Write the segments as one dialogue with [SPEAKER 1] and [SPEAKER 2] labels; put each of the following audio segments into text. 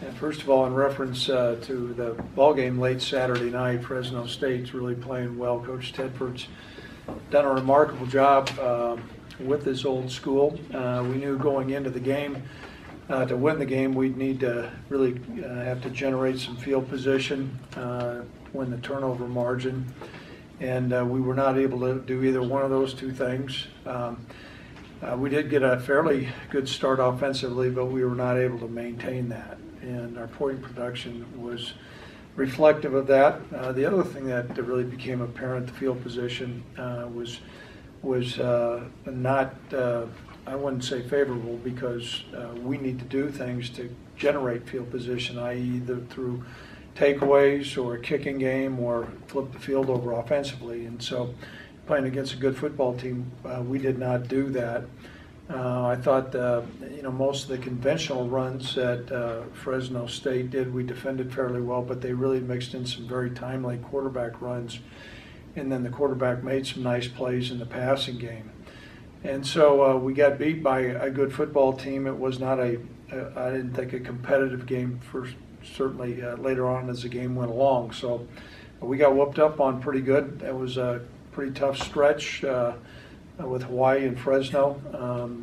[SPEAKER 1] And first of all, in reference to the ball game late Saturday night, Fresno State's really playing well. Coach Tedford's done a remarkable job with this old school. We knew going into the game, to win the game, we'd need to really have to generate some field position, win the turnover margin, and we were not able to do either one of those two things. We did get a fairly good start offensively, but we were not able to maintain that, and our point production was reflective of that. The other thing that really became apparent, the field position was not, I wouldn't say favorable, because we need to do things to generate field position, i.e. either through takeaways or a kicking game or flip the field over offensively. And so playing against a good football team, we did not do that. I thought, most of the conventional runs that Fresno State did, we defended fairly well, but they really mixed in some very timely quarterback runs. And then the quarterback made some nice plays in the passing game. And so we got beat by a good football team. It was not I didn't think, a competitive game, certainly later on as the game went along. So we got whooped up on pretty good. It was a pretty tough stretch with Hawaii and Fresno.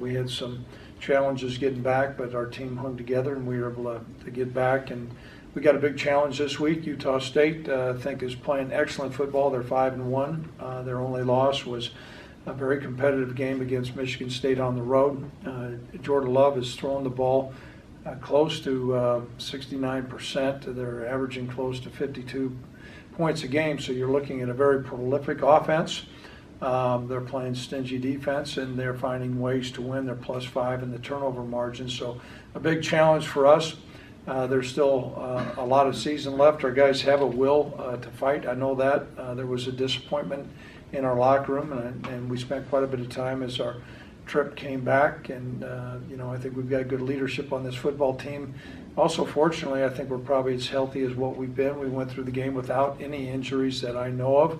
[SPEAKER 1] We had some challenges getting back, but our team hung together and we were able to get back. And we got a big challenge this week. Utah State, I think, is playing excellent football. They're 5-1. Their only loss was a very competitive game against Michigan State on the road. Jordan Love has thrown the ball close to 69%. They're averaging close to 52 points a game, so you're looking at a very prolific offense. They're playing stingy defense, and they're finding ways to win. They're +5 in the turnover margin, so a big challenge for us. There's still a lot of season left. Our guys have a will to fight. I know that. There was a disappointment in our locker room, and we spent quite a bit of time as our trip came back, and I think we've got good leadership on this football team. Also, fortunately, I think we're probably as healthy as what we've been. We went through the game without any injuries that I know of.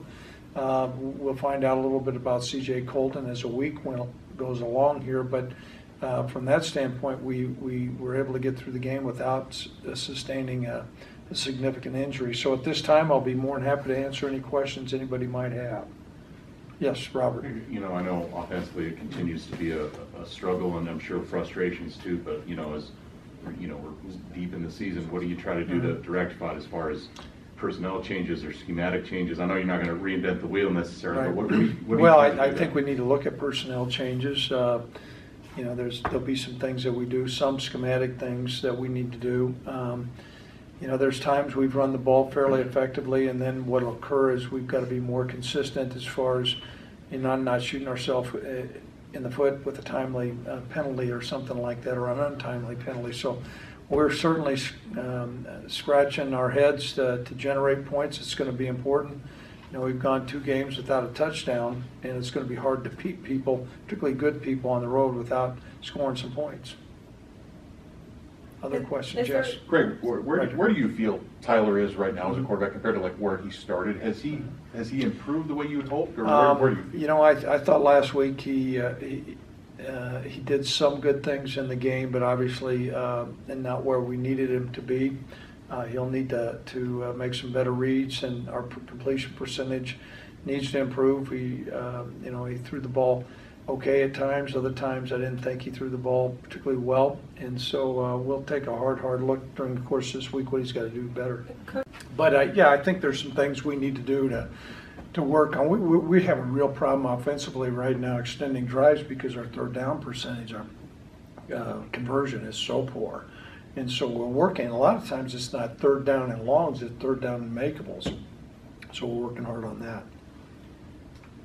[SPEAKER 1] We'll find out a little bit about C.J. Colton as a week when it goes along here, but from that standpoint, we were able to get through the game without sustaining a significant injury. So at this time, I'll be more than happy to answer any questions anybody might have. Yes, Robert.
[SPEAKER 2] I know offensively it continues to be a struggle, and I'm sure frustrations too, but as we're deep in the season, what do you try to do to rectify it as far as personnel changes or schematic changes? I know you're not going to reinvent the wheel necessarily,
[SPEAKER 1] Right.
[SPEAKER 2] but
[SPEAKER 1] Well, I think we need to look at personnel changes. There'll be some things that we do, some schematic things that we need to do. There's times we've run the ball fairly effectively, and then what'll occur is we've got to be more consistent as far as not shooting ourselves in the foot with a timely penalty or something like that, or an untimely penalty. So we're certainly scratching our heads to generate points. It's going to be important. We've gone 2 games without a touchdown, and it's going to be hard to beat people, particularly good people on the road, without scoring some points. Other questions? Yes.
[SPEAKER 3] Craig, where do you feel Tyler is right now as a quarterback compared to where he started? Has he improved the way you had hoped, or where do you feel?
[SPEAKER 1] I thought last week he did some good things in the game, but obviously and not where we needed him to be. He'll need to make some better reads, and our completion percentage needs to improve. He threw the ball okay at times. Other times I didn't think he threw the ball particularly well, and so we'll take a hard look during the course of this week what he's got to do better. But I think there's some things we need to do to work on. We have a real problem offensively right now extending drives because our third down percentage, our conversion is so poor. And so we're working. A lot of times it's not third down and longs, it's third down and makeables. So we're working hard on that.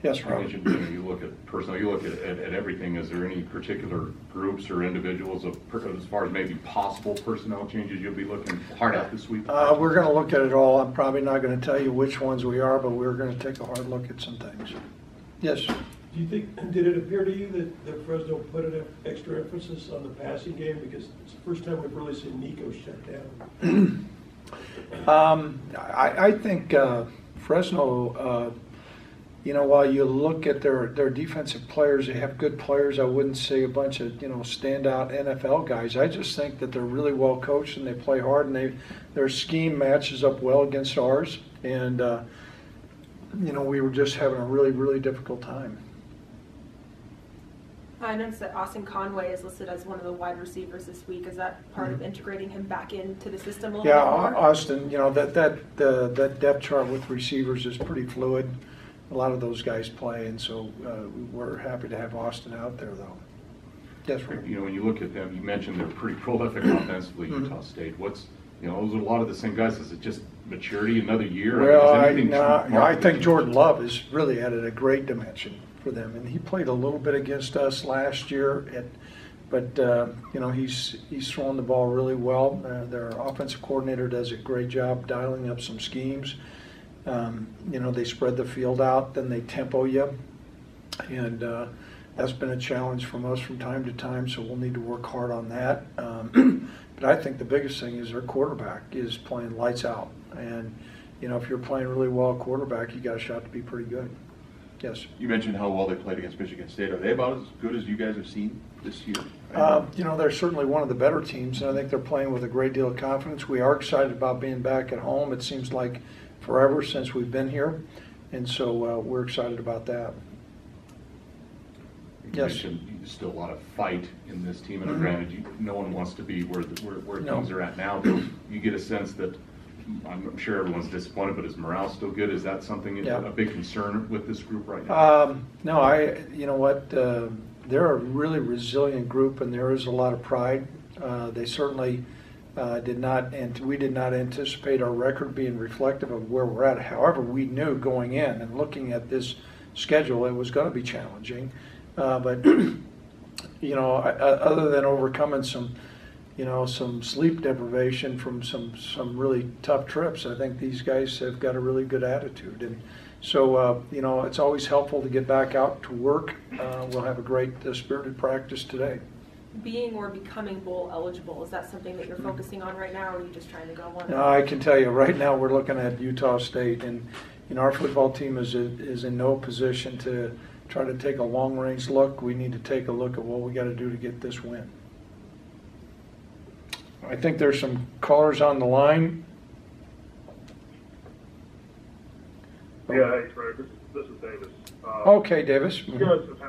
[SPEAKER 1] Yes, Robert.
[SPEAKER 2] You look at personnel, you look at everything. Is there any particular groups or individuals as far as maybe possible personnel changes you'll be looking hard at this week?
[SPEAKER 1] We're going to look at it all. I'm probably not going to tell you which ones we are, but we're going to take a hard look at some things. Yes.
[SPEAKER 4] Do you think, did it appear to you that Fresno put an extra emphasis on the passing game? Because it's the first time we've really seen Nico shut down.
[SPEAKER 1] I think Fresno you know, while you look at their defensive players, they have good players. I wouldn't say a bunch of, you know, standout NFL guys. I just think that they're really well coached and they play hard, and their scheme matches up well against ours. And you know, we were just having a really, really difficult time.
[SPEAKER 5] I noticed that Austin Conway is listed as one of the wide receivers this week. Is that part of integrating him back into the system a little
[SPEAKER 1] Yeah,
[SPEAKER 5] bit more?
[SPEAKER 1] Austin, you know, that depth chart with receivers is pretty fluid. A lot of those guys play, and so we're happy to have Austin out there, though. Yes, Rick?
[SPEAKER 2] You know, when you look at them, you mentioned they're pretty prolific offensively, Utah State. What's, you know, those are a lot of the same guys. Is it just maturity, another year?
[SPEAKER 1] Well,
[SPEAKER 2] I mean,
[SPEAKER 1] I think Jordan Love has really added a great dimension for them, and he played a little bit against us last year. But you know, he's throwing the ball really well. Their offensive coordinator does a great job dialing up some schemes. You know, they spread the field out, then they tempo you, and that's been a challenge from us from time to time, so we'll need to work hard on that. But I think the biggest thing is their quarterback is playing lights out, and you know, if you're playing really well quarterback, you got a shot to be pretty good. Yes.
[SPEAKER 3] You mentioned how well they played against Michigan State. Are they about as good as you guys have seen this year?
[SPEAKER 1] You know, they're certainly one of the better teams, and I think they're playing with a great deal of confidence. We are excited about being back at home. It seems like forever since we've been here, and so we're excited about that.
[SPEAKER 2] You
[SPEAKER 1] Yes.
[SPEAKER 2] mentioned there's still a lot of fight in this team, and granted, no one wants to be where
[SPEAKER 1] No.
[SPEAKER 2] things are at now. But you get a sense that I'm sure everyone's disappointed, but is morale still good? Is that something
[SPEAKER 1] Yeah.
[SPEAKER 2] a big concern with this group right now?
[SPEAKER 1] No, you know what? They're a really resilient group, and there is a lot of pride. They certainly did not, and we did not anticipate our record being reflective of where we're at. However, we knew going in and looking at this schedule, it was going to be challenging. But you know, other than overcoming some sleep deprivation from some really tough trips, I think these guys have got a really good attitude. And so, you know, it's always helpful to get back out to work. We'll have a great spirited practice today.
[SPEAKER 5] Being or becoming bowl eligible, is that something that you're focusing on right now, or are you just trying to go one?
[SPEAKER 1] No, I can tell you right now we're looking at Utah State, and you know, our football team is in no position to try to take a long-range look. We need to take a look at what we got to do to get this win. I think there's some callers on the line.
[SPEAKER 6] Yeah, hey Craig, this is Davis.
[SPEAKER 1] Okay, Davis.
[SPEAKER 6] You guys have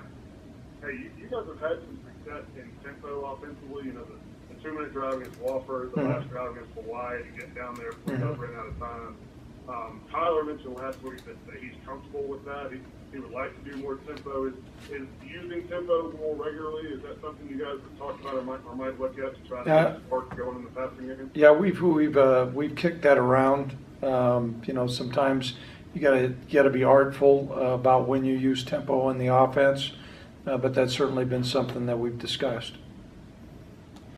[SPEAKER 6] had some success in tempo offensively. You know, the 2-minute drive against Wofford, the last drive against Hawaii to get down there before they ran out of time. Tyler mentioned last week that he's comfortable with that. He would like to do more tempo. Is using tempo more regularly? Is that something you guys have talked about or might look at to try to start going in the passing game?
[SPEAKER 1] Yeah, we've kicked that around. You know, sometimes you gotta be artful about when you use tempo in the offense, but that's certainly been something that we've discussed.